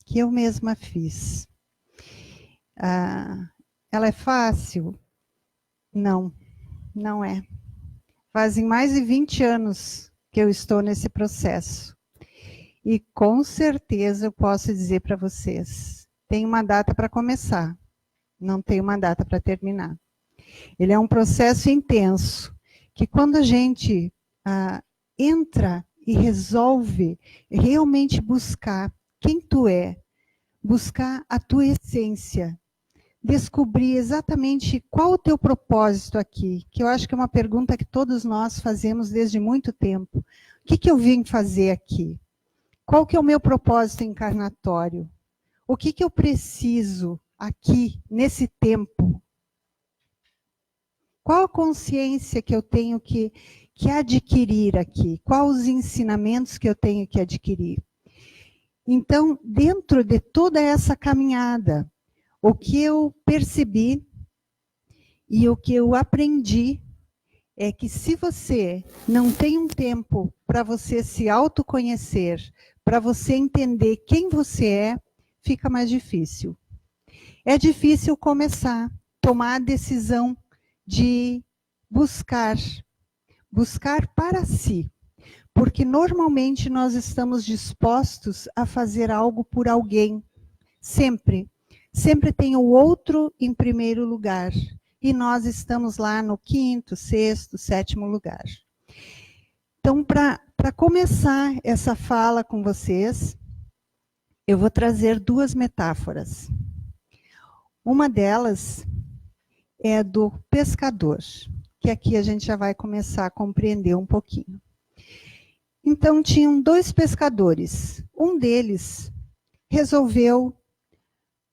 que eu mesma fiz. Ela é fácil? Não, não é. Fazem mais de 20 anos que eu estou nesse processo. E com certeza eu posso dizer para vocês, tem uma data para começar, não tem uma data para terminar. Ele é um processo intenso, que quando a gente entra e resolve realmente buscar quem tu é, buscar a tua essência, descobrir exatamente qual o teu propósito aqui, que eu acho que é uma pergunta que todos nós fazemos desde muito tempo. O que eu vim fazer aqui? Qual que é o meu propósito encarnatório? O que eu preciso aqui, nesse tempo? Qual a consciência que eu tenho que adquirir aqui? Quais os ensinamentos que eu tenho que adquirir? Então, dentro de toda essa caminhada, o que eu percebi e o que eu aprendi é que se você não tem um tempo para você se autoconhecer, para você entender quem você é, fica mais difícil. É difícil começar, tomar a decisão de buscar para si. Porque normalmente nós estamos dispostos a fazer algo por alguém. Sempre. Sempre tem o outro em primeiro lugar. E nós estamos lá no 5º, 6º, 7º lugar. Então, para começar essa fala com vocês, eu vou trazer 2 metáforas. Uma delas é do pescador, que aqui a gente já vai começar a compreender um pouquinho. Então, tinham 2 pescadores. Um deles resolveu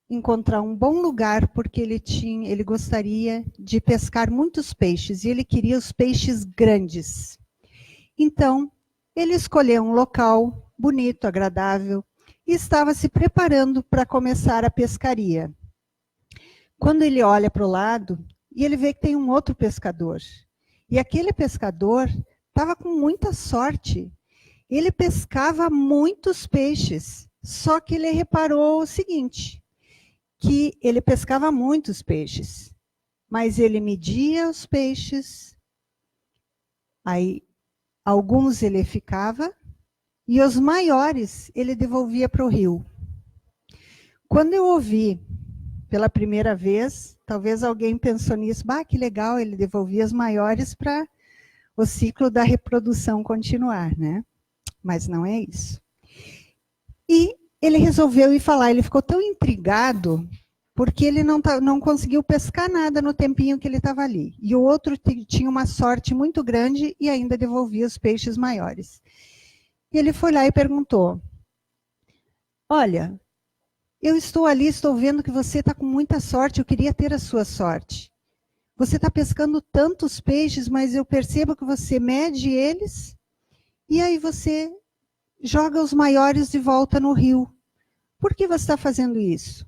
encontrar um bom lugar, porque ele gostaria de pescar muitos peixes, e ele queria os peixes grandes. Então, ele escolheu um local bonito, agradável, e estava se preparando para começar a pescaria. Quando ele olha para o lado, e ele vê que tem um outro pescador. E aquele pescador estava com muita sorte. Ele pescava muitos peixes, só que ele reparou o seguinte, que ele pescava muitos peixes, mas ele media os peixes, aí alguns ele ficava, e os maiores ele devolvia para o rio. Quando eu ouvi pela primeira vez, talvez alguém pensou nisso, que legal, ele devolvia os maiores para o ciclo da reprodução continuar, né? Mas não é isso. E ele resolveu ir falar, ele ficou tão intrigado, porque ele não conseguiu pescar nada no tempinho que ele estava ali. E o outro tinha uma sorte muito grande e ainda devolvia os peixes maiores. E ele foi lá e perguntou, olha, eu estou ali, estou vendo que você está com muita sorte, eu queria ter a sua sorte. Você está pescando tantos peixes, mas eu percebo que você mede eles e aí você joga os maiores de volta no rio. Por que você está fazendo isso?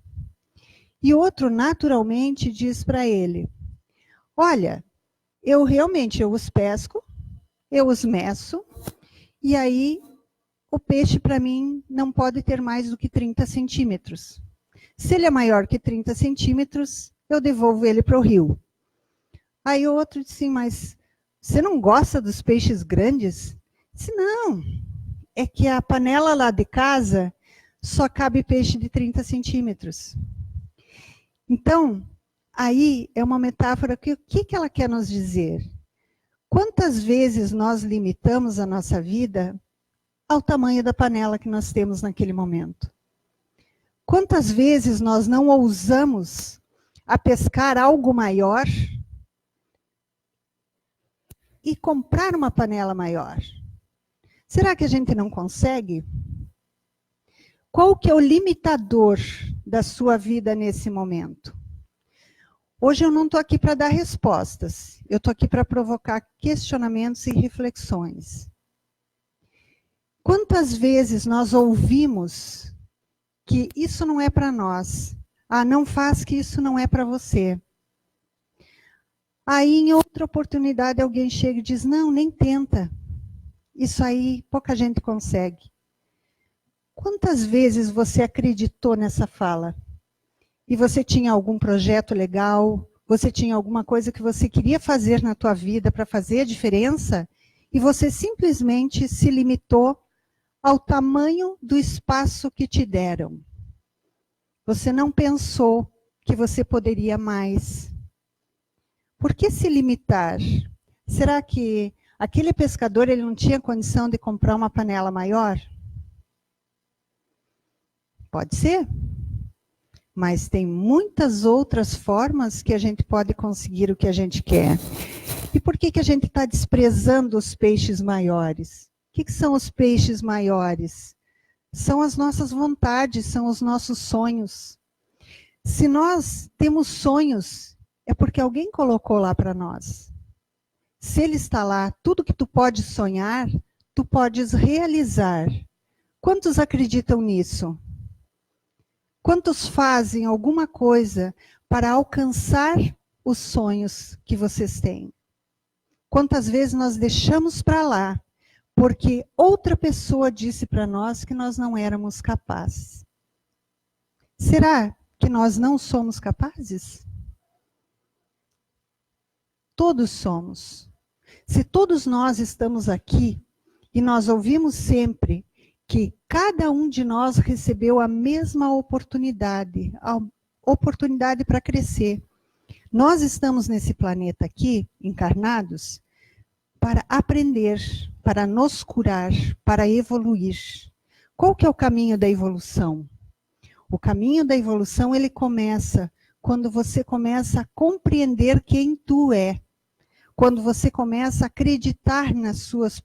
E o outro, naturalmente, diz para ele, olha, eu os pesco, eu os meço, e aí o peixe, para mim, não pode ter mais do que 30 centímetros. Se ele é maior que 30 centímetros, eu devolvo ele para o rio. Aí o outro disse assim, mas você não gosta dos peixes grandes? Disse, não, é que a panela lá de casa só cabe peixe de 30 centímetros. Então, aí é uma metáfora que o que ela quer nos dizer? Quantas vezes nós limitamos a nossa vida ao tamanho da panela que nós temos naquele momento? Quantas vezes nós não ousamos a pescar algo maior e comprar uma panela maior? Será que a gente não consegue? Qual que é o limitador da sua vida nesse momento? Hoje eu não estou aqui para dar respostas, eu estou aqui para provocar questionamentos e reflexões. Quantas vezes nós ouvimos que isso não é para nós? Não faz que isso não é para você. Aí, em outra oportunidade, alguém chega e diz, não, nem tenta. Isso aí pouca gente consegue. Quantas vezes você acreditou nessa fala? E você tinha algum projeto legal, você tinha alguma coisa que você queria fazer na tua vida para fazer a diferença, e você simplesmente se limitou ao tamanho do espaço que te deram. Você não pensou que você poderia mais. Por que se limitar? Será que aquele pescador ele não tinha condição de comprar uma panela maior? Pode ser. Mas tem muitas outras formas que a gente pode conseguir o que a gente quer. E por que a gente está desprezando os peixes maiores? O que são os peixes maiores? São as nossas vontades, são os nossos sonhos. Se nós temos sonhos, é porque alguém colocou lá para nós. Se ele está lá, tudo que tu podes sonhar, tu podes realizar. Quantos acreditam nisso? Quantos fazem alguma coisa para alcançar os sonhos que vocês têm? Quantas vezes nós deixamos para lá, porque outra pessoa disse para nós que nós não éramos capazes? Será que nós não somos capazes? Todos somos. Se todos nós estamos aqui e nós ouvimos sempre que cada um de nós recebeu a mesma oportunidade, a oportunidade para crescer. Nós estamos nesse planeta aqui, encarnados, para aprender, para nos curar, para evoluir. Qual que é o caminho da evolução? O caminho da evolução, ele começa quando você começa a compreender quem tu é. Quando você começa a acreditar nas suas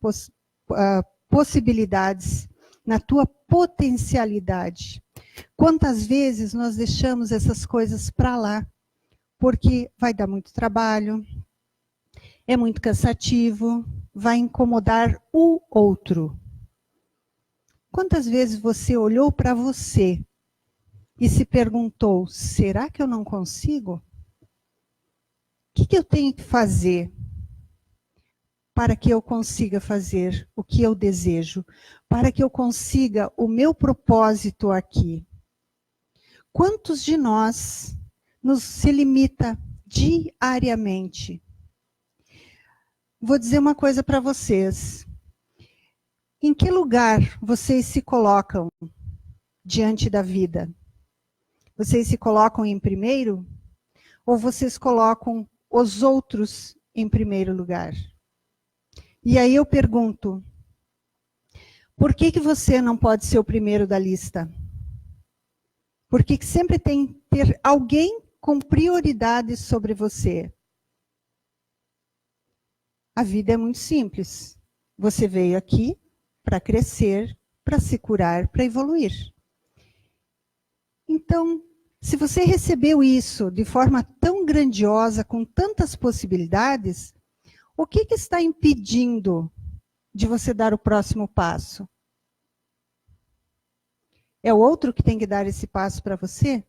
possibilidades, na tua potencialidade. Quantas vezes nós deixamos essas coisas para lá, porque vai dar muito trabalho, é muito cansativo, vai incomodar o outro. Quantas vezes você olhou para você e se perguntou, será que eu não consigo? O que eu tenho que fazer para que eu consiga fazer o que eu desejo, para que eu consiga o meu propósito aqui? Quantos de nós nos se limita diariamente? Vou dizer uma coisa para vocês. Em que lugar vocês se colocam diante da vida? Vocês se colocam em primeiro? Ou vocês colocam os outros em primeiro lugar? E aí eu pergunto, por que você não pode ser o primeiro da lista? Por que sempre tem que ter alguém com prioridade sobre você? A vida é muito simples. Você veio aqui para crescer, para se curar, para evoluir. Então, se você recebeu isso de forma tão grandiosa, com tantas possibilidades, o que está impedindo de você dar o próximo passo? É o outro que tem que dar esse passo para você?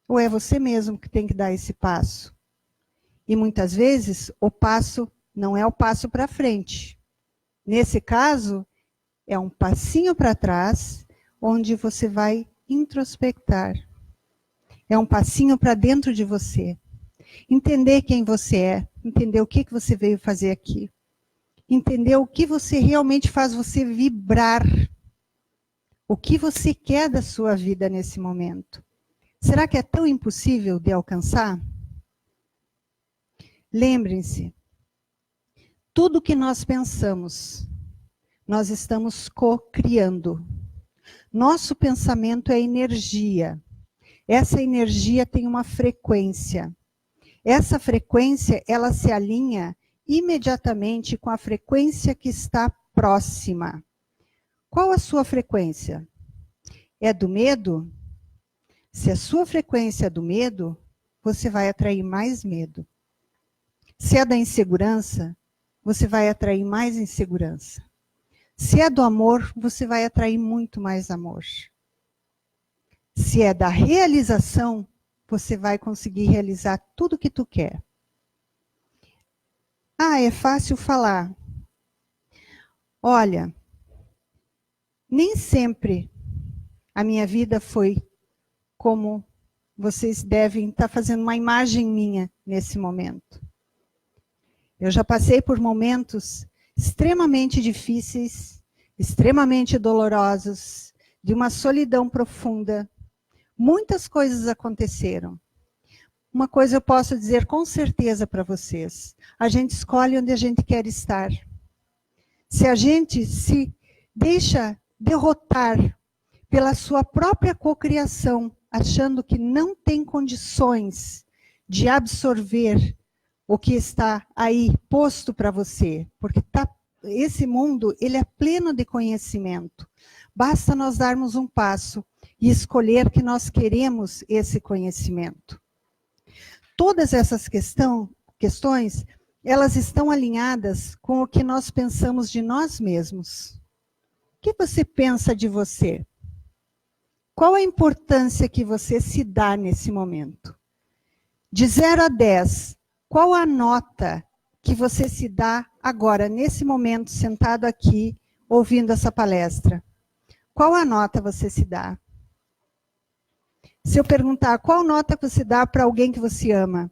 Ou é você mesmo que tem que dar esse passo? E muitas vezes o passo não é o passo para frente. Nesse caso, é um passinho para trás, onde você vai introspectar. É um passinho para dentro de você. Entender quem você é, entender o que você veio fazer aqui. Entender o que você realmente faz você vibrar. O que você quer da sua vida nesse momento. Será que é tão impossível de alcançar? Lembrem-se, tudo que nós pensamos, nós estamos co-criando. Nosso pensamento é energia. Essa energia tem uma frequência. Essa frequência, ela se alinha imediatamente com a frequência que está próxima. Qual a sua frequência? É do medo? Se a sua frequência é do medo, você vai atrair mais medo. Se é da insegurança, você vai atrair mais insegurança. Se é do amor, você vai atrair muito mais amor. Se é da realização, você vai conseguir realizar tudo que tu quer. Ah, é fácil falar. Olha, Nem sempre a minha vida foi como vocês devem estar fazendo uma imagem minha nesse momento. Eu já passei por momentos extremamente difíceis, extremamente dolorosos, de uma solidão profunda. Muitas coisas aconteceram. Uma coisa eu posso dizer com certeza para vocês. A gente escolhe onde a gente quer estar. Se a gente se deixa derrotar pela sua própria cocriação, achando que não tem condições de absorver o que está aí posto para você, porque esse mundo ele é pleno de conhecimento. Basta nós darmos um passo e escolher que nós queremos esse conhecimento. Todas essas questões, elas estão alinhadas com o que nós pensamos de nós mesmos. O que você pensa de você? Qual a importância que você se dá nesse momento? De 0 a 10, qual a nota que você se dá agora, nesse momento, sentado aqui, ouvindo essa palestra? Qual a nota você se dá? Se eu perguntar qual nota você dá para alguém que você ama,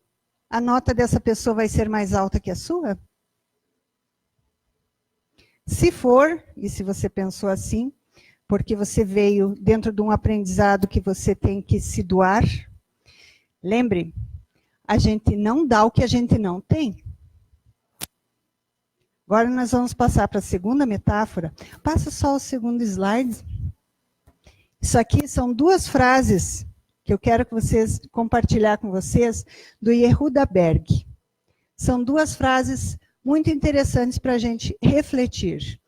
a nota dessa pessoa vai ser mais alta que a sua? Se for, e se você pensou assim, porque você veio dentro de um aprendizado que você tem que se doar, lembre, a gente não dá o que a gente não tem. Agora nós vamos passar para a segunda metáfora. Passa só o segundo slide. Isso aqui são 2 frases que eu quero que vocês compartilhar com vocês, do Yehuda Berg. São 2 frases muito interessantes para a gente refletir.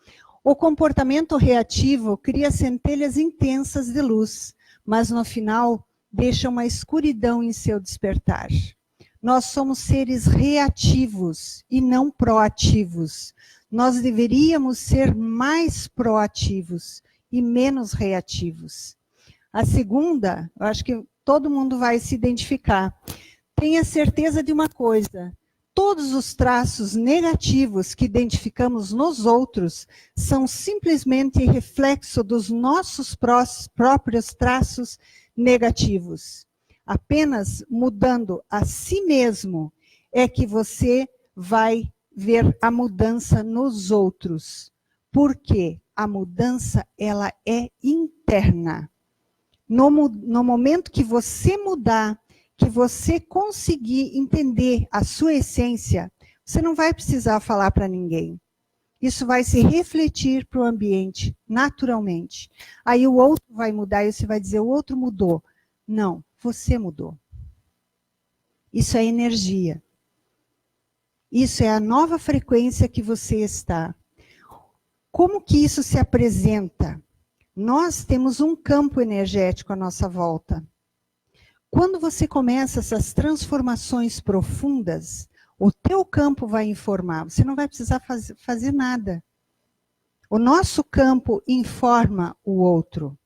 O comportamento reativo cria centelhas intensas de luz, mas no final deixa uma escuridão em seu despertar. Nós somos seres reativos e não proativos. Nós deveríamos ser mais proativos e menos reativos. A segunda, eu acho que todo mundo vai se identificar. Tenha certeza de uma coisa: todos os traços negativos que identificamos nos outros são simplesmente reflexo dos nossos próprios traços negativos. Apenas mudando a si mesmo é que você vai ver a mudança nos outros. Porque a mudança, ela é interna. No momento que você mudar, que você conseguir entender a sua essência, você não vai precisar falar para ninguém. Isso vai se refletir para o ambiente, naturalmente. Aí o outro vai mudar e você vai dizer, o outro mudou. Não, você mudou. Isso é energia. Isso é a nova frequência que você está. Como que isso se apresenta? Nós temos um campo energético à nossa volta. Quando você começa essas transformações profundas, o teu campo vai informar, você não vai precisar fazer nada. O nosso campo informa o outro.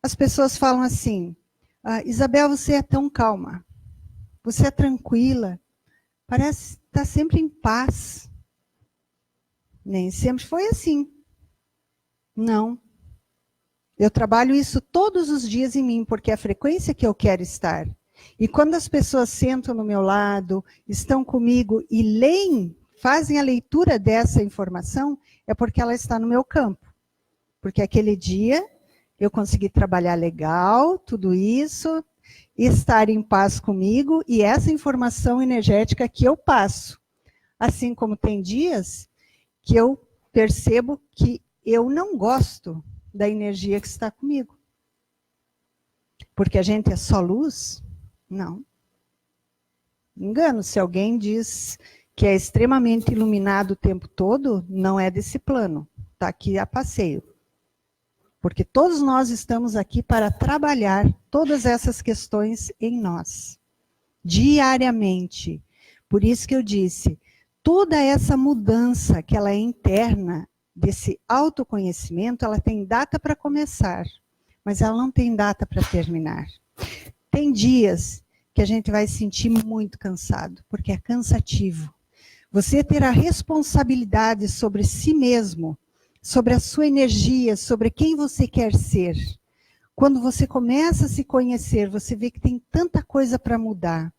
As pessoas falam assim, Isabel, você é tão calma, você é tranquila, parece estar sempre em paz. Nem sempre foi assim. Não. Eu trabalho isso todos os dias em mim, porque é a frequência que eu quero estar. E quando as pessoas sentam no meu lado, estão comigo e leem, fazem a leitura dessa informação, é porque ela está no meu campo. Porque aquele dia eu consegui trabalhar legal, tudo isso, estar em paz comigo e essa informação energética que eu passo. Assim como tem dias que eu percebo que eu não gosto da energia que está comigo. Porque a gente é só luz? Não. Engano, se alguém diz que é extremamente iluminado o tempo todo, não é desse plano. Está aqui a passeio. Porque todos nós estamos aqui para trabalhar todas essas questões em nós. Diariamente. Por isso que eu disse, toda essa mudança que ela é interna, desse autoconhecimento, ela tem data para começar, mas ela não tem data para terminar. Tem dias que a gente vai se sentir muito cansado, porque é cansativo. Você ter a responsabilidade sobre si mesmo, sobre a sua energia, sobre quem você quer ser. Quando você começa a se conhecer, você vê que tem tanta coisa para mudar.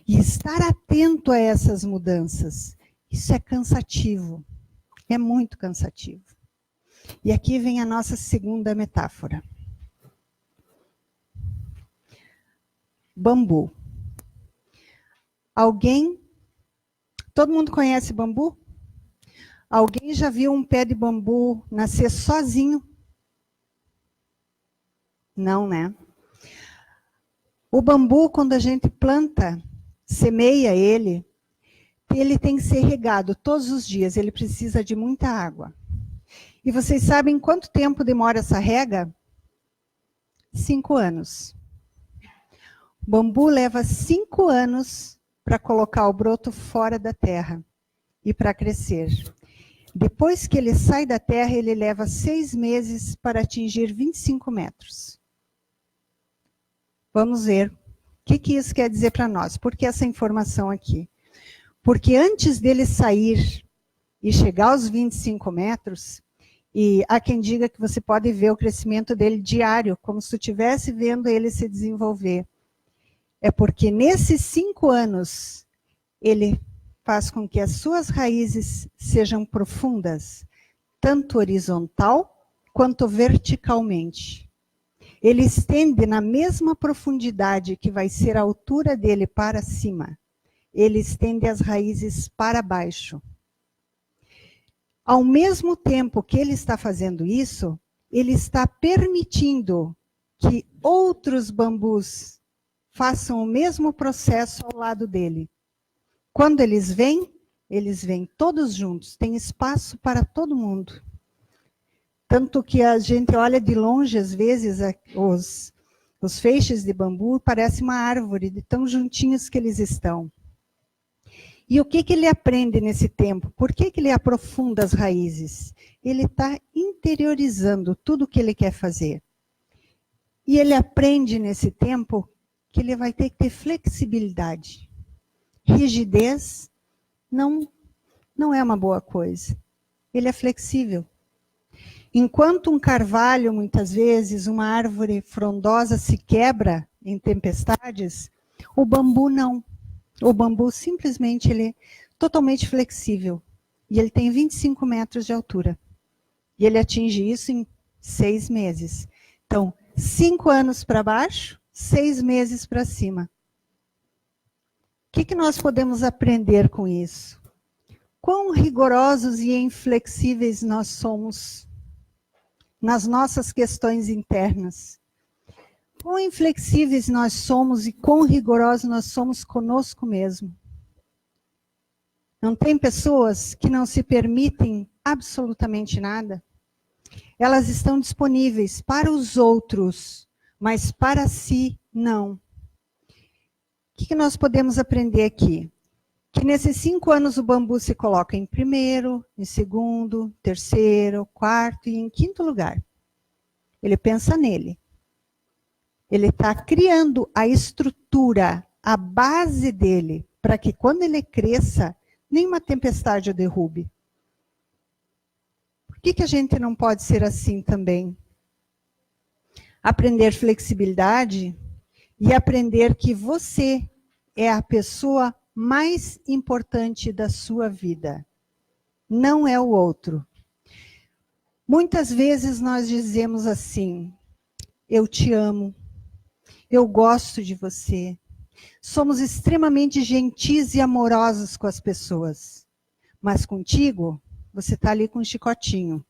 E estar atento a essas mudanças, isso é cansativo. É muito cansativo. E aqui vem a nossa segunda metáfora. Bambu. Todo mundo conhece bambu? Alguém já viu um pé de bambu nascer sozinho? Não, né? O bambu, quando a gente planta, semeia ele tem que ser regado todos os dias, ele precisa de muita água. E vocês sabem quanto tempo demora essa rega? 5 anos. O bambu leva 5 anos para colocar o broto fora da terra e para crescer. Depois que ele sai da terra, ele leva 6 meses para atingir 25 metros. Vamos ver o que isso quer dizer para nós. Por que essa informação aqui? Porque antes dele sair e chegar aos 25 metros, e há quem diga que você pode ver o crescimento dele diário, como se tu estivesse vendo ele se desenvolver. É porque nesses 5 anos, ele faz com que as suas raízes sejam profundas, tanto horizontal quanto verticalmente. Ele estende na mesma profundidade que vai ser a altura dele para cima. Ele estende as raízes para baixo. Ao mesmo tempo que ele está fazendo isso, ele está permitindo que outros bambus façam o mesmo processo ao lado dele. Quando eles vêm todos juntos, tem espaço para todo mundo. Tanto que a gente olha de longe, às vezes, os feixes de bambu, parece uma árvore, de tão juntinhos que eles estão. E o que ele aprende nesse tempo? Por que ele aprofunda as raízes? Ele está interiorizando tudo o que ele quer fazer. E ele aprende nesse tempo que ele vai ter que ter flexibilidade. Rigidez não é uma boa coisa. Ele é flexível. Enquanto um carvalho, muitas vezes, uma árvore frondosa se quebra em tempestades, o bambu não. O bambu simplesmente ele é totalmente flexível. E ele tem 25 metros de altura. E ele atinge isso em 6 meses. Então, 5 anos para baixo, 6 meses para cima. O que nós podemos aprender com isso? Quão rigorosos e inflexíveis nós somos nas nossas questões internas. Quão inflexíveis nós somos e quão rigorosos nós somos conosco mesmo. Não tem pessoas que não se permitem absolutamente nada? Elas estão disponíveis para os outros, mas para si, não. O que nós podemos aprender aqui? Que nesses 5 anos o bambu se coloca em primeiro, em segundo, terceiro, quarto e em quinto lugar. Ele pensa nele. Ele está criando a estrutura, a base dele, para que quando ele cresça, nenhuma tempestade o derrube. Por que a gente não pode ser assim também? Aprender flexibilidade e aprender que você é a pessoa mais importante da sua vida. Não é o outro. Muitas vezes nós dizemos assim, eu te amo, eu gosto de você. Somos extremamente gentis e amorosos com as pessoas. Mas contigo, você está ali com um chicotinho.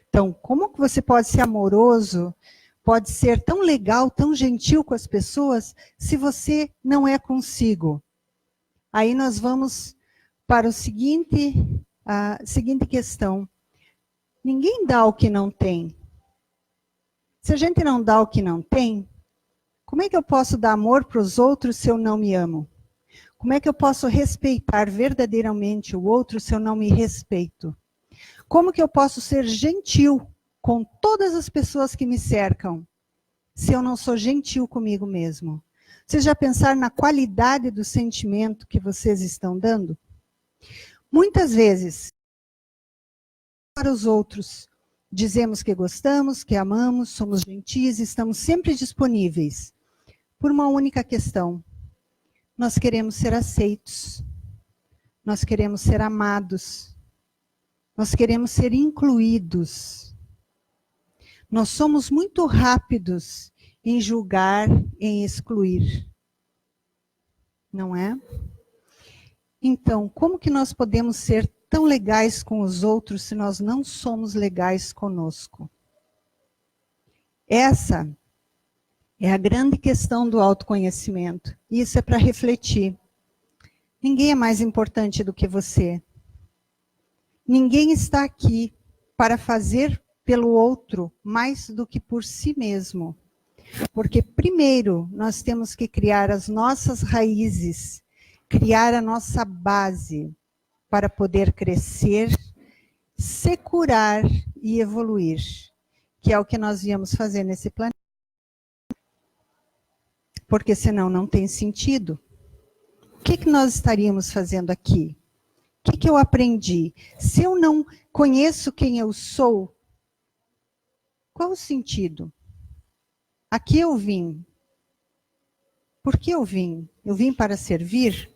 Então, como que você pode ser amoroso, pode ser tão legal, tão gentil com as pessoas, se você não é consigo? Aí nós vamos para a seguinte questão. Ninguém dá o que não tem. Se a gente não dá o que não tem, como é que eu posso dar amor para os outros se eu não me amo? Como é que eu posso respeitar verdadeiramente o outro se eu não me respeito? Como que eu posso ser gentil com todas as pessoas que me cercam se eu não sou gentil comigo mesmo? Vocês já pensaram na qualidade do sentimento que vocês estão dando? Muitas vezes, para os outros, Dizemos que gostamos, que amamos, somos gentis, estamos sempre disponíveis. Por uma única questão. Nós queremos ser aceitos. Nós queremos ser amados. Nós queremos ser incluídos. Nós somos muito rápidos em julgar, em excluir. Não é? Então, como que nós podemos ser tão legais com os outros se nós não somos legais conosco? Essa é a grande questão do autoconhecimento. Isso é para refletir. Ninguém é mais importante do que você. Ninguém está aqui para fazer pelo outro mais do que por si mesmo. Porque primeiro nós temos que criar as nossas raízes, criar a nossa base para poder crescer, se curar e evoluir, que é o que nós viemos fazer nesse planeta. Porque senão não tem sentido. O que nós estaríamos fazendo aqui? O que eu aprendi? Se eu não conheço quem eu sou, qual o sentido? Aqui eu vim. Por que eu vim? Eu vim para servir?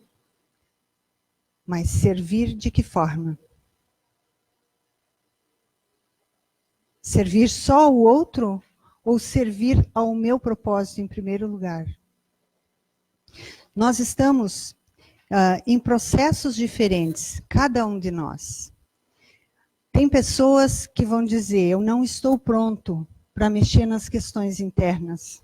Mas servir de que forma? Servir só ao outro? Ou servir ao meu propósito em primeiro lugar? Nós estamos em processos diferentes, cada um de nós. Tem pessoas que vão dizer, eu não estou pronto para mexer nas questões internas.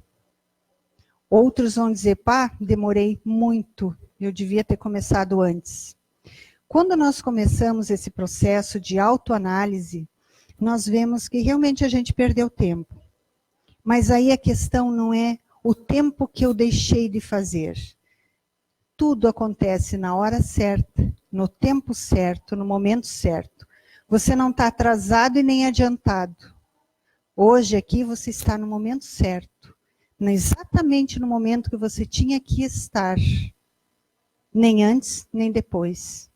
Outros vão dizer, pá, demorei muito, eu devia ter começado antes. Quando nós começamos esse processo de autoanálise, nós vemos que realmente a gente perdeu tempo. Mas aí a questão não é o tempo que eu deixei de fazer. Tudo acontece na hora certa, no tempo certo, no momento certo. Você não está atrasado e nem adiantado. Hoje aqui você está no momento certo. Exatamente no momento que você tinha que estar. Nem antes, nem depois.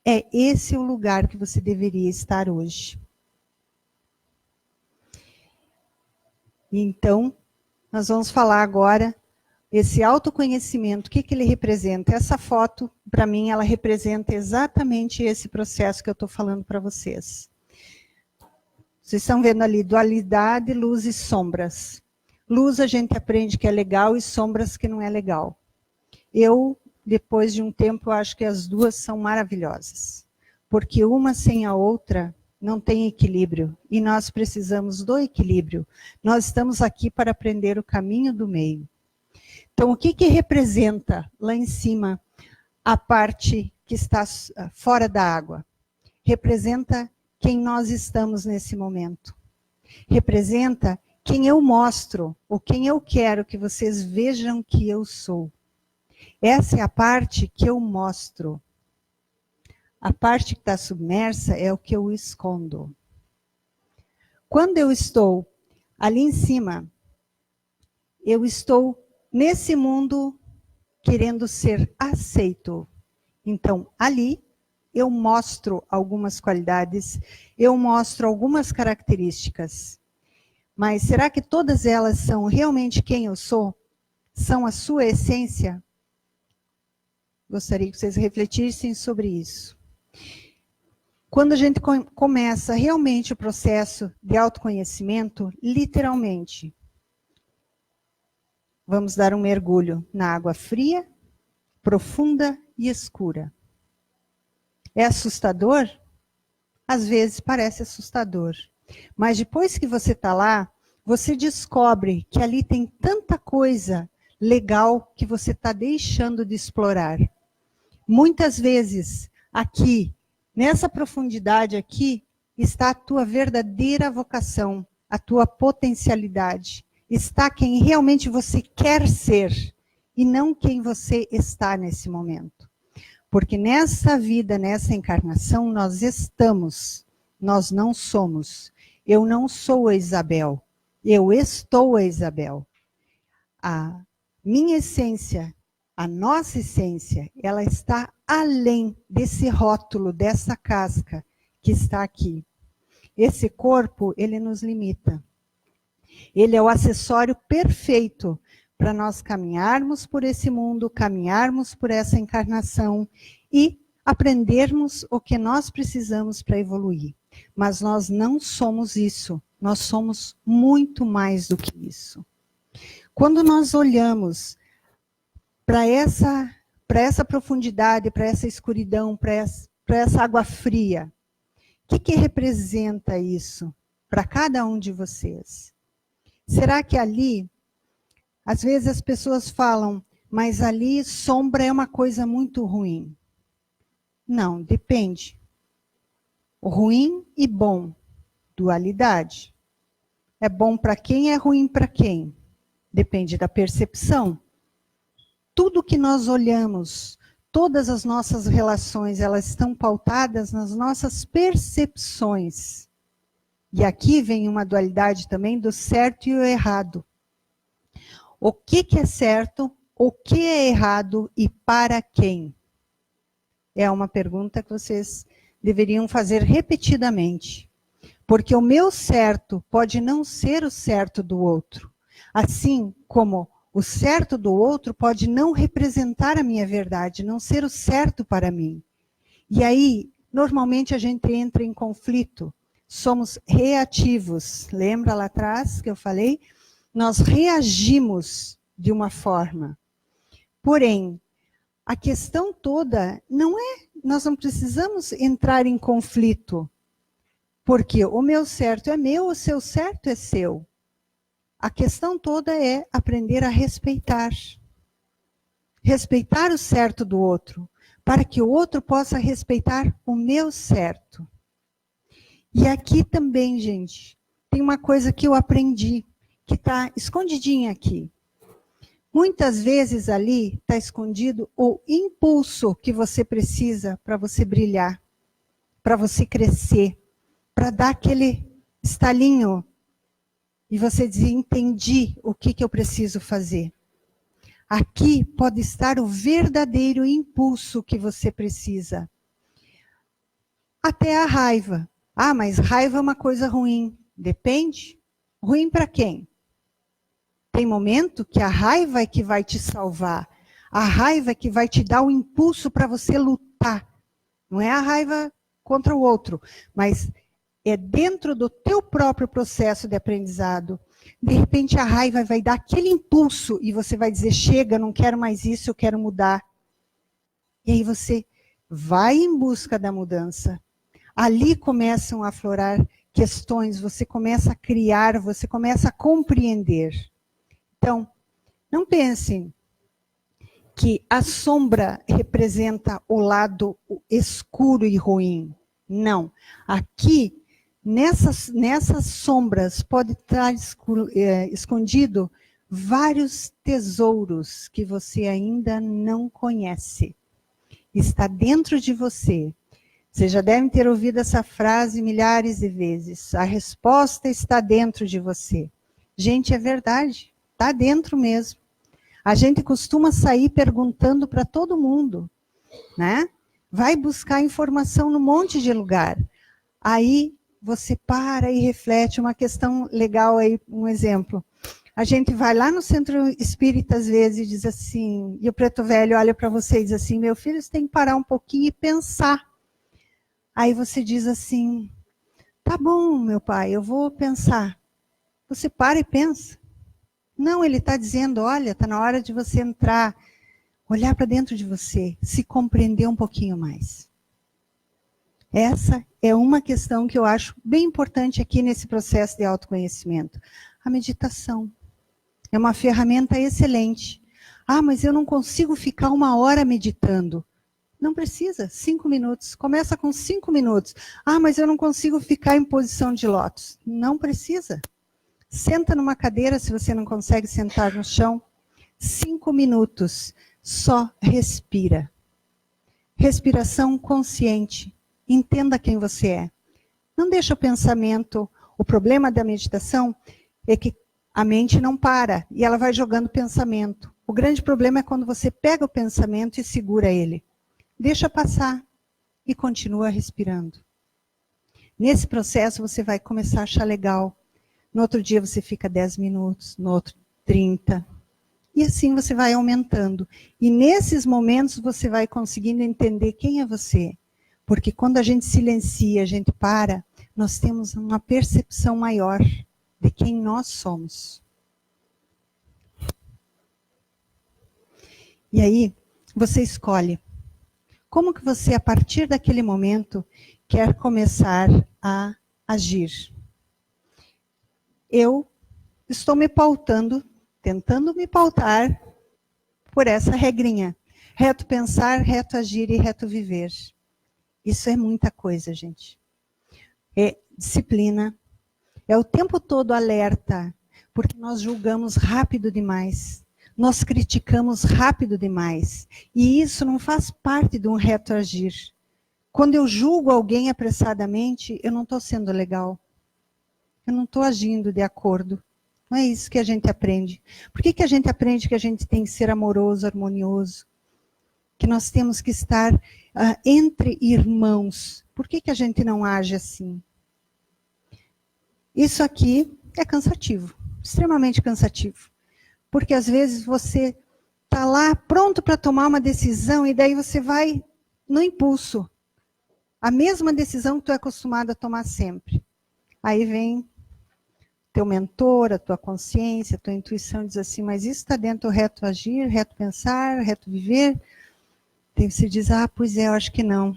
É esse o lugar que você deveria estar hoje. Então, nós vamos falar agora esse autoconhecimento, o que ele representa? Essa foto, para mim, ela representa exatamente esse processo que eu estou falando para vocês. Vocês estão vendo ali, dualidade, luz e sombras. Luz a gente aprende que é legal e sombras que não é legal. Eu, depois de um tempo, acho que as duas são maravilhosas. Porque uma sem a outra não tem equilíbrio. E nós precisamos do equilíbrio. Nós estamos aqui para aprender o caminho do meio. Então, o que representa lá em cima a parte que está fora da água? Representa quem nós estamos nesse momento. Representa quem eu mostro, ou quem eu quero que vocês vejam que eu sou. Essa é a parte que eu mostro. A parte que está submersa é o que eu escondo. Quando eu estou ali em cima, eu estou nesse mundo querendo ser aceito. Então, ali, eu mostro algumas qualidades, eu mostro algumas características. Mas será que todas elas são realmente quem eu sou? São a sua essência? Gostaria que vocês refletissem sobre isso. Quando a gente começa realmente o processo de autoconhecimento, literalmente, vamos dar um mergulho na água fria, profunda e escura. É assustador? Às vezes parece assustador. Mas depois que você está lá, você descobre que ali tem tanta coisa legal que você está deixando de explorar. Muitas vezes, aqui, nessa profundidade aqui, está a tua verdadeira vocação, a tua potencialidade. Está quem realmente você quer ser e não quem você está nesse momento. Porque nessa vida, nessa encarnação, nós estamos, nós não somos. Eu não sou a Isabel, eu estou a Isabel. A minha essência, a nossa essência, ela está além desse rótulo, dessa casca que está aqui. Esse corpo, ele nos limita. Ele é o acessório perfeito para nós caminharmos por esse mundo, caminharmos por essa encarnação e aprendermos o que nós precisamos para evoluir. Mas nós não somos isso, nós somos muito mais do que isso. Quando nós olhamos para essa profundidade, para essa escuridão, para essa água fria, o que representa isso para cada um de vocês? Será que ali, às vezes as pessoas falam, mas ali sombra é uma coisa muito ruim. Não, depende. O ruim e bom, dualidade. É bom para quem, é ruim para quem? Depende da percepção. Tudo que nós olhamos, todas as nossas relações, elas estão pautadas nas nossas percepções. E aqui vem uma dualidade também do certo e o errado. O que é certo, o que é errado e para quem? É uma pergunta que vocês deveriam fazer repetidamente. Porque o meu certo pode não ser o certo do outro. Assim como o certo do outro pode não representar a minha verdade, não ser o certo para mim. E aí, normalmente a gente entra em conflito. Somos reativos. Lembra lá atrás que eu falei? Nós reagimos de uma forma. Porém, a questão toda não é, nós não precisamos entrar em conflito. Porque o meu certo é meu, o seu certo é seu. A questão toda é aprender a respeitar. Respeitar o certo do outro, para que o outro possa respeitar o meu certo. E aqui também, gente, tem uma coisa que eu aprendi, que está escondidinha aqui. Muitas vezes ali está escondido o impulso que você precisa para você brilhar, para você crescer, para dar aquele estalinho e você dizer, entendi o que eu preciso fazer. Aqui pode estar o verdadeiro impulso que você precisa. Até a raiva. Ah, mas raiva é uma coisa ruim. Depende. Ruim para quem? Tem momento que a raiva é que vai te salvar. A raiva é que vai te dar o impulso para você lutar. Não é a raiva contra o outro, mas é dentro do teu próprio processo de aprendizado. De repente a raiva vai dar aquele impulso e você vai dizer, chega, não quero mais isso, eu quero mudar. E aí você vai em busca da mudança. Ali começam a aflorar questões, você começa a criar, você começa a compreender. Então, não pensem que a sombra representa o lado escuro e ruim. Não. Aqui, nessas sombras, pode estar escondido vários tesouros que você ainda não conhece. Está dentro de você. Vocês já devem ter ouvido essa frase milhares de vezes. A resposta está dentro de você. Gente, é verdade. Está dentro mesmo. A gente costuma sair perguntando para todo mundo, né? Vai buscar informação num monte de lugar. Aí você para e reflete. Uma questão legal aí, um exemplo. A gente vai lá no centro espírita às vezes e diz assim, e o preto velho olha para você e diz assim, meu filho, você tem que parar um pouquinho e pensar. Aí você diz assim, tá bom, meu pai, eu vou pensar. Você para e pensa. Não, ele está dizendo, olha, está na hora de você entrar, olhar para dentro de você, se compreender um pouquinho mais. Essa é uma questão que eu acho bem importante aqui nesse processo de autoconhecimento. A meditação é uma ferramenta excelente. Ah, mas eu não consigo ficar 1 hora meditando. Não precisa, 5 minutos. Começa com 5 minutos. Ah, mas eu não consigo ficar em posição de lótus. Não precisa. Senta numa cadeira, se você não consegue sentar no chão. 5 minutos. Só respira. Respiração consciente. Entenda quem você é. Não deixa o pensamento. O problema da meditação é que a mente não para e ela vai jogando pensamento. O grande problema é quando você pega o pensamento e segura ele. Deixa passar e continua respirando. Nesse processo você vai começar a achar legal. No outro dia você fica 10 minutos, no outro 30. E assim você vai aumentando. E nesses momentos você vai conseguindo entender quem é você. Porque quando a gente silencia, a gente para, nós temos uma percepção maior de quem nós somos. E aí, você escolhe como que você, a partir daquele momento, quer começar a agir. Eu estou me pautando, tentando me pautar por essa regrinha. Reto pensar, reto agir e reto viver. Isso é muita coisa, gente. É disciplina. É o tempo todo alerta, porque nós julgamos rápido demais. Nós criticamos rápido demais. E isso não faz parte de um reto agir. Quando eu julgo alguém apressadamente, eu não estou sendo legal. Eu não estou agindo de acordo. Não é isso que a gente aprende. Por que a gente aprende que a gente tem que ser amoroso, harmonioso? Que nós temos que estar entre irmãos. Por que a gente não age assim? Isso aqui é cansativo, extremamente cansativo. Porque às vezes você está lá pronto para tomar uma decisão e daí você vai no impulso. A mesma decisão que tu é acostumado a tomar sempre. Aí vem teu mentor, a tua consciência, a tua intuição diz assim, mas isso está dentro do reto agir, reto pensar, reto viver? Daí você diz, pois é, eu acho que não.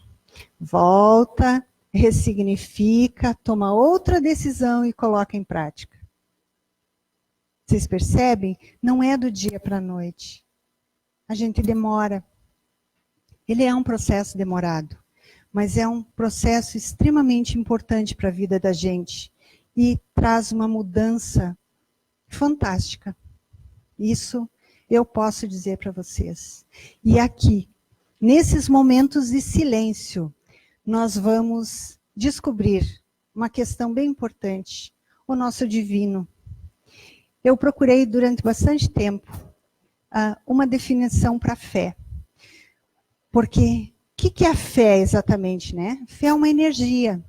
Volta, ressignifica, toma outra decisão e coloca em prática. Vocês percebem? Não é do dia para a noite. A gente demora. Ele é um processo demorado, mas é um processo extremamente importante para a vida da gente e traz uma mudança fantástica. Isso eu posso dizer para vocês. E aqui, nesses momentos de silêncio, nós vamos descobrir uma questão bem importante, o nosso divino. Eu procurei durante bastante tempo uma definição para a fé. Porque o que é a fé exatamente, né? Fé é uma energia.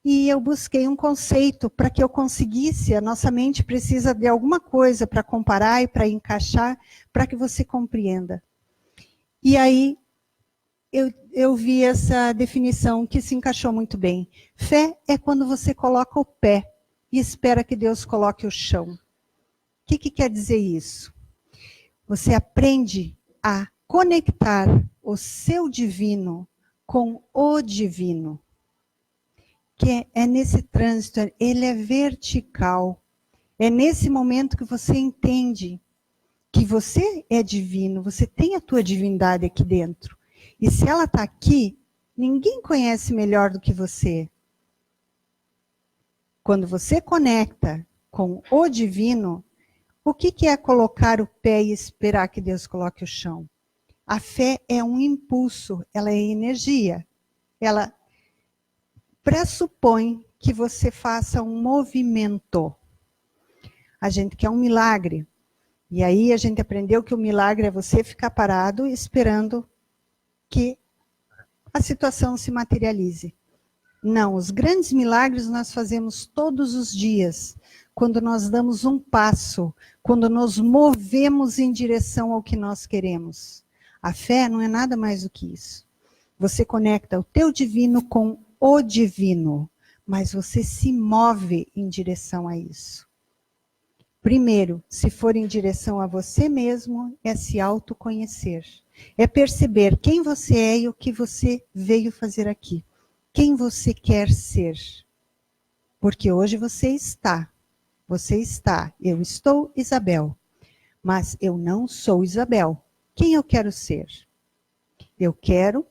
E eu busquei um conceito para que eu conseguisse, a nossa mente precisa de alguma coisa para comparar e para encaixar, para que você compreenda. E aí eu vi essa definição que se encaixou muito bem. Fé é quando você coloca o pé e espera que Deus coloque o chão. O que quer dizer isso? Você aprende a conectar o seu divino com o divino. Que é nesse trânsito, ele é vertical. É nesse momento que você entende que você é divino, você tem a tua divindade aqui dentro. E se ela está aqui, ninguém conhece melhor do que você. Quando você conecta com o divino, o que é colocar o pé e esperar que Deus coloque o chão? A fé é um impulso, ela é energia. Ela pressupõe que você faça um movimento. A gente quer um milagre. E aí a gente aprendeu que o milagre é você ficar parado esperando que a situação se materialize. Não, os grandes milagres nós fazemos todos os dias, quando nós damos um passo, quando nos movemos em direção ao que nós queremos. A fé não é nada mais do que isso. Você conecta o teu divino com o divino, mas você se move em direção a isso. Primeiro, se for em direção a você mesmo, é se autoconhecer. É perceber quem você é e o que você veio fazer aqui. Quem você quer ser. Porque hoje você está, eu estou Isabel, mas eu não sou Isabel. Quem eu quero ser? Eu quero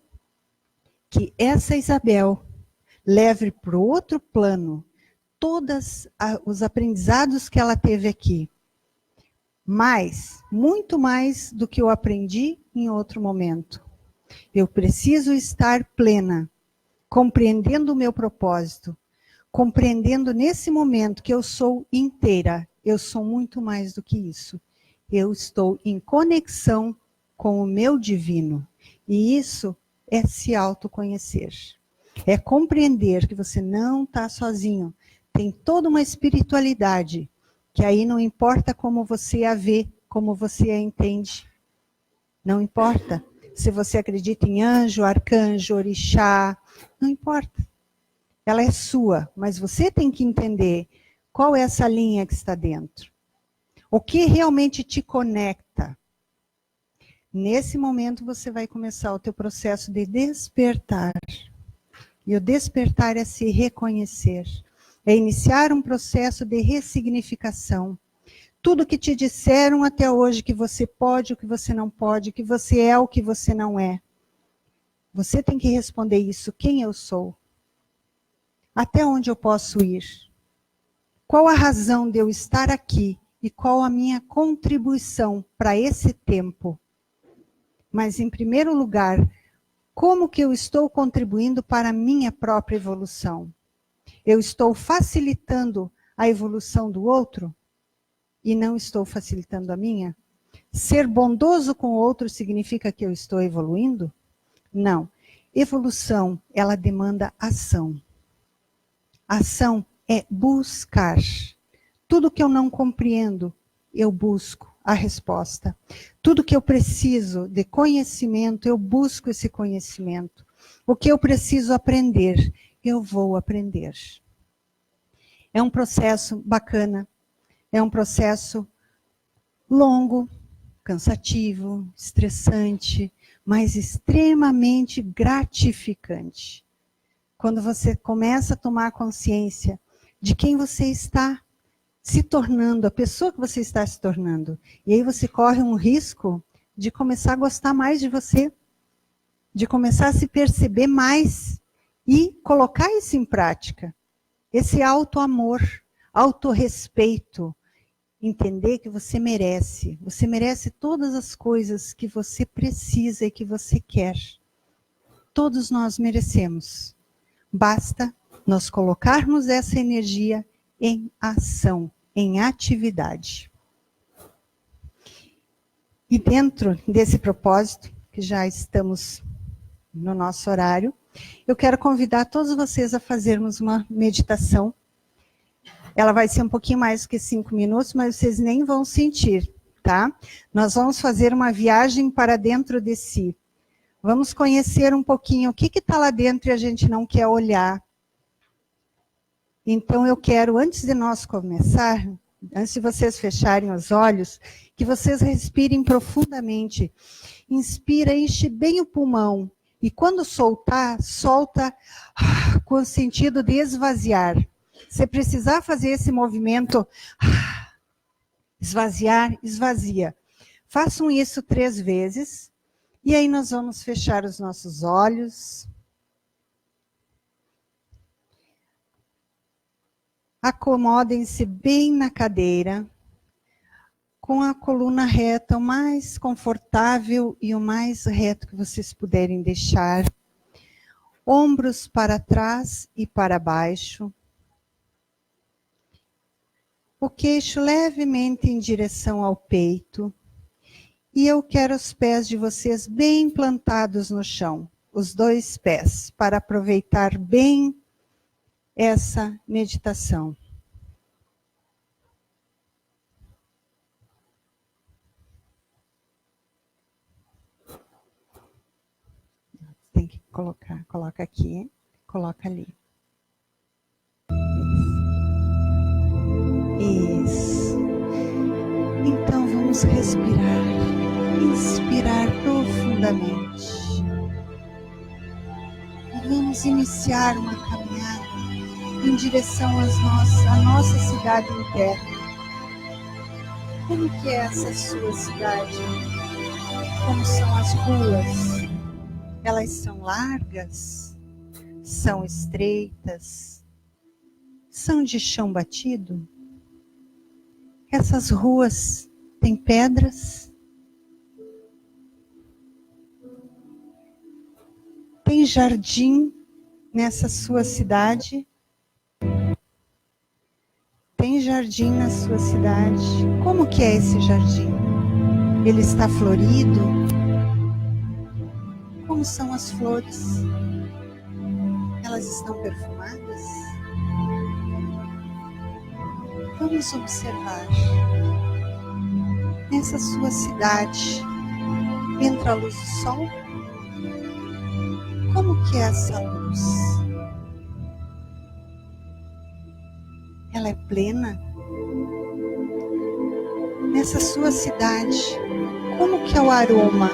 que essa Isabel leve para o outro plano todos os aprendizados que ela teve aqui. Mais, muito mais do que eu aprendi em outro momento. Eu preciso estar plena, compreendendo o meu propósito, compreendendo nesse momento que eu sou inteira, eu sou muito mais do que isso. Eu estou em conexão com o meu divino. E isso é se autoconhecer. É compreender que você não está sozinho. Tem toda uma espiritualidade, que aí não importa como você a vê, como você a entende. Não importa se você acredita em anjo, arcanjo, orixá, não importa. Ela é sua, mas você tem que entender qual é essa linha que está dentro. O que realmente te conecta. Nesse momento você vai começar o teu processo de despertar. E o despertar é se reconhecer. É iniciar um processo de ressignificação. Tudo que te disseram até hoje que você pode, o que você não pode, que você é, o que você não é. Você tem que responder isso. Quem eu sou? Até onde eu posso ir? Qual a razão de eu estar aqui? E qual a minha contribuição para esse tempo? Mas, em primeiro lugar, como que eu estou contribuindo para a minha própria evolução? Eu estou facilitando a evolução do outro? E não estou facilitando a minha? Ser bondoso com o outro significa que eu estou evoluindo? Não. Evolução, ela demanda ação. Ação é buscar. Tudo que eu não compreendo, eu busco a resposta. Tudo que eu preciso de conhecimento, eu busco esse conhecimento. O que eu preciso aprender, eu vou aprender. É um processo bacana, é um processo longo, cansativo, estressante, mas extremamente gratificante. Quando você começa a tomar consciência de quem você está se tornando, a pessoa que você está se tornando. E aí você corre um risco de começar a gostar mais de você, de começar a se perceber mais e colocar isso em prática. Esse auto-amor, auto-respeito, entender que você merece todas as coisas que você precisa e que você quer. Todos nós merecemos. Basta nós colocarmos essa energia em ação, em atividade. E dentro desse propósito, que já estamos no nosso horário, eu quero convidar todos vocês a fazermos uma meditação. Ela vai ser um pouquinho mais do que 5 minutos, mas vocês nem vão sentir, tá? Nós vamos fazer uma viagem para dentro de si. Vamos conhecer um pouquinho o que está lá dentro e a gente não quer olhar. Então eu quero, antes de nós começar, antes de vocês fecharem os olhos, que vocês respirem profundamente. Inspira, enche bem o pulmão. E quando soltar, solta com o sentido de esvaziar. Se precisar fazer esse movimento, esvaziar, esvazia. Façam isso 3 vezes. E aí nós vamos fechar os nossos olhos. Acomodem-se bem na cadeira, com a coluna reta, o mais confortável e o mais reto que vocês puderem deixar. Ombros para trás e para baixo. O queixo levemente em direção ao peito. E eu quero os pés de vocês bem plantados no chão, os 2 pés, para aproveitar bem essa meditação. Tem que coloca aqui, coloca ali. Isso. Então vamos respirar, inspirar profundamente. E vamos iniciar uma caminhada em direção à nossa cidade interna. Como que é essa sua cidade? Como são as ruas? Elas são largas? São estreitas? São de chão batido? Essas ruas têm pedras? Tem jardim nessa sua cidade? Tem jardim na sua cidade? Como que é esse jardim? Ele está florido? Como são as flores? Elas estão perfumadas? Vamos observar. Nessa sua cidade, entra a luz do sol? Como que é essa luz? Ela é plena? Nessa sua cidade, como que é o aroma?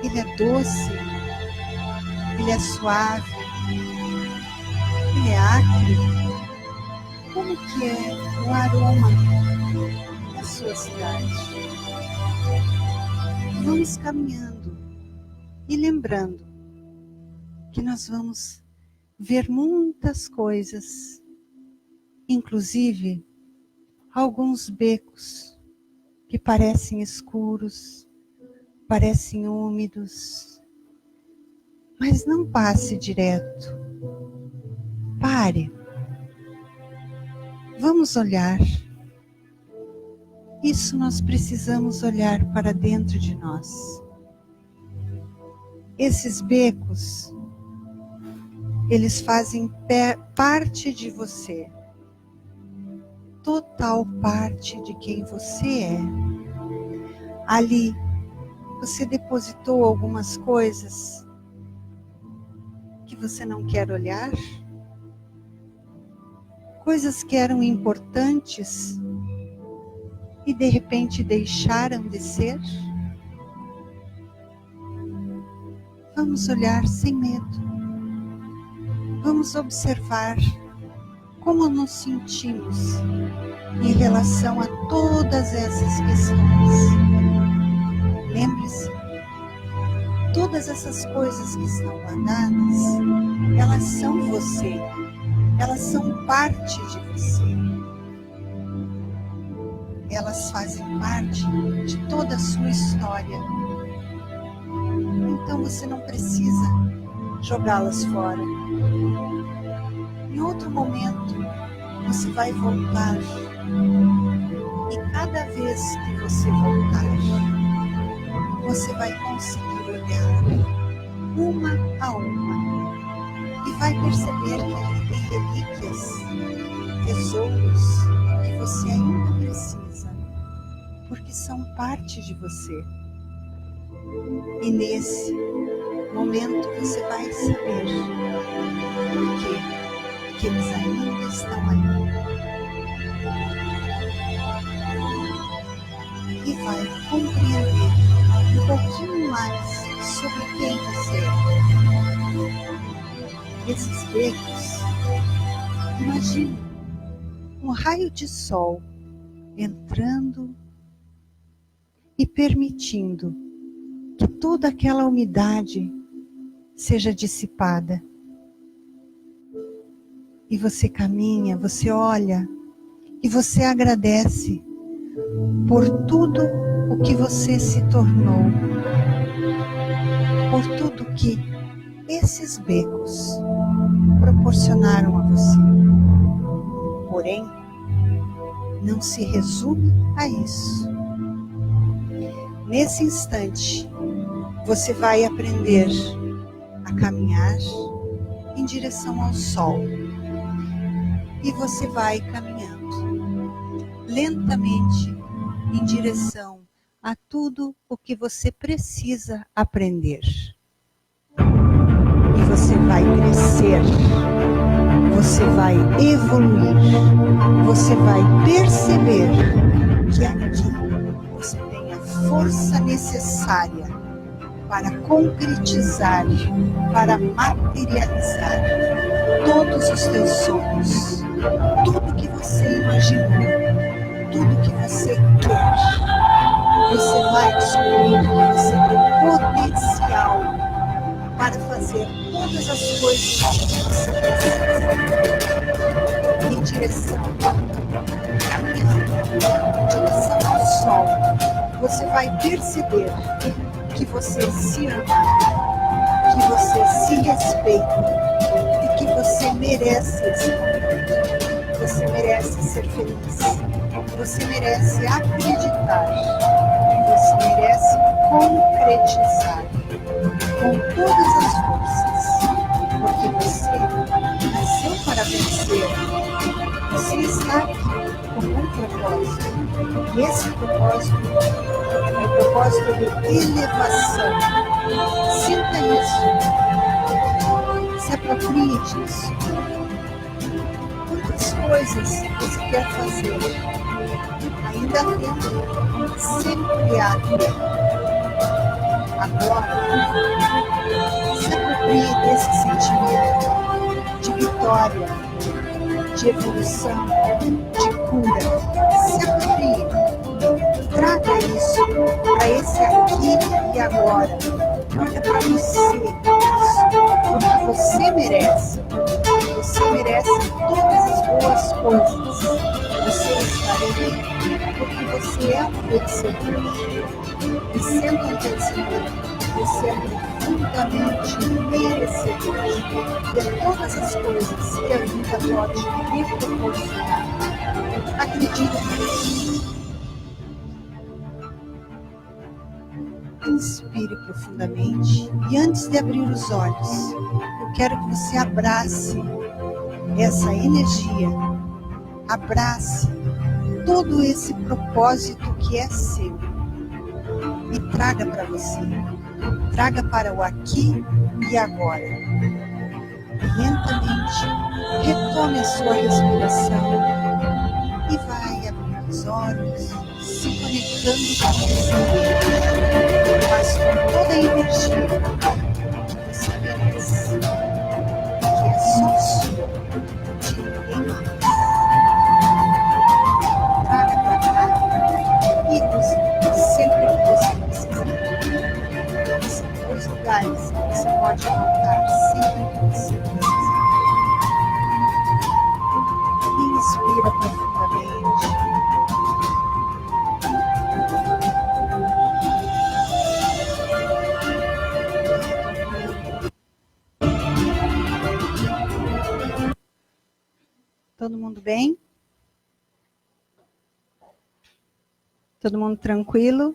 Ele é doce? Ele é suave? Ele é acre? Como que é o aroma da sua cidade? Vamos caminhando e lembrando que nós vamos ver muitas coisas, inclusive alguns becos que parecem escuros, parecem úmidos, mas não passe direto. Pare. Vamos olhar. Isso nós precisamos olhar para dentro de nós. Esses becos, eles fazem parte de você. Total parte de quem você é. Ali, você depositou algumas coisas que você não quer olhar? Coisas que eram importantes e de repente deixaram de ser? Vamos olhar sem medo. Vamos observar como nos sentimos em relação a todas essas questões. Lembre-se, todas essas coisas que estão guardadas, elas são você, elas são parte de você. Elas fazem parte de toda a sua história. Então você não precisa jogá-las fora. Em outro momento, você vai voltar. E cada vez que você voltar, você vai conseguir olhar uma a uma. E vai perceber que ali tem relíquias, tesouros que você ainda precisa, porque são parte de você. E nesse momento você vai saber por quê. Que eles ainda estão ali. E vai compreender um pouquinho mais sobre quem você é. Esses becos, imagine um raio de sol entrando e permitindo que toda aquela umidade seja dissipada. E você caminha, você olha e você agradece por tudo o que você se tornou, por tudo que esses becos proporcionaram a você. Porém, não se resume a isso. Nesse instante, você vai aprender a caminhar em direção ao sol. E você vai caminhando lentamente em direção a tudo o que você precisa aprender. E você vai crescer, você vai evoluir, você vai perceber que aqui você tem a força necessária para concretizar, para materializar todos os teus sonhos. Tudo que você imaginou, tudo que você quer, você vai descobrir que você tem potencial para fazer todas as coisas que você precisa. Em direção ao sol, você vai perceber que você se ama, que você se respeita, que você merece esse momento, você merece ser feliz, você merece acreditar, você merece concretizar. com todas as forças, porque você nasceu para vencer. Você está aqui com um propósito. E esse propósito é o propósito de elevação. Sinta isso. Se aproprie disso. Quantas coisas você quer fazer? Ainda há tempo. Sempre há tempo. Agora, se aproprie desse sentimento de vitória, de evolução, de cura. Se aproprie. Traga isso para esse aqui e agora. Traga para você isso, porque você merece. Você merece todas as boas coisas. Você está aqui porque você é um vencedor. E sendo um vencedor, você é profundamente merecedor de todas as coisas que a vida pode lhe proporcionar. Acredite nisso. Inspire profundamente e antes de abrir os olhos, eu quero que você abrace essa energia, abrace todo esse propósito que é seu e traga para você, traga para o aqui e agora. Lentamente, retome a sua respiração e vai abrir os olhos, se conectando com você, mas com toda a energia que você merece, que é só sua, de ninguém mais. Traga para cá e use sempre que você precisar. São dois lugares que você pode voltar sempre que você precisar. Inspira profundamente. Todo mundo bem? Todo mundo tranquilo?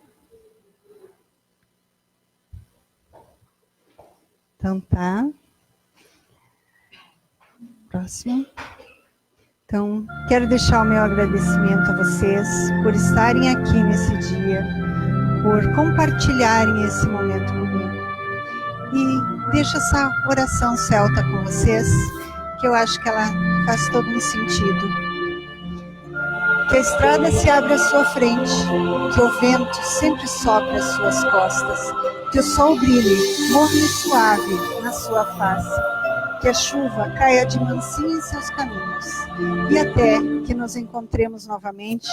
Então tá. Próximo. Então, quero deixar o meu agradecimento a vocês por estarem aqui nesse dia, por compartilharem esse momento comigo. E deixo essa oração celta com vocês, que eu acho que ela faz todo um sentido. Que a estrada se abra à sua frente, que o vento sempre sopre às suas costas, que o sol brilhe morno e suave na sua face, que a chuva caia de mansinho em seus caminhos, e até que nos encontremos novamente,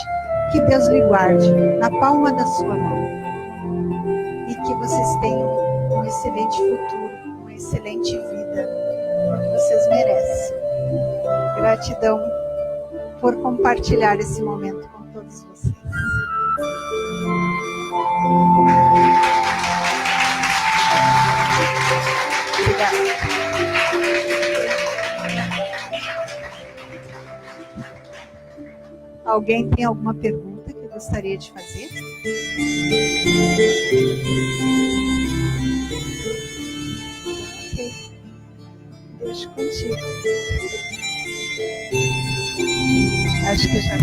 que Deus lhe guarde na palma da sua mão, e que vocês tenham um excelente futuro, uma excelente vida, porque vocês merecem. Gratidão por compartilhar esse momento com todos vocês. Obrigada. Alguém tem alguma pergunta que gostaria de fazer? Ok. Deixa contigo. Acho que já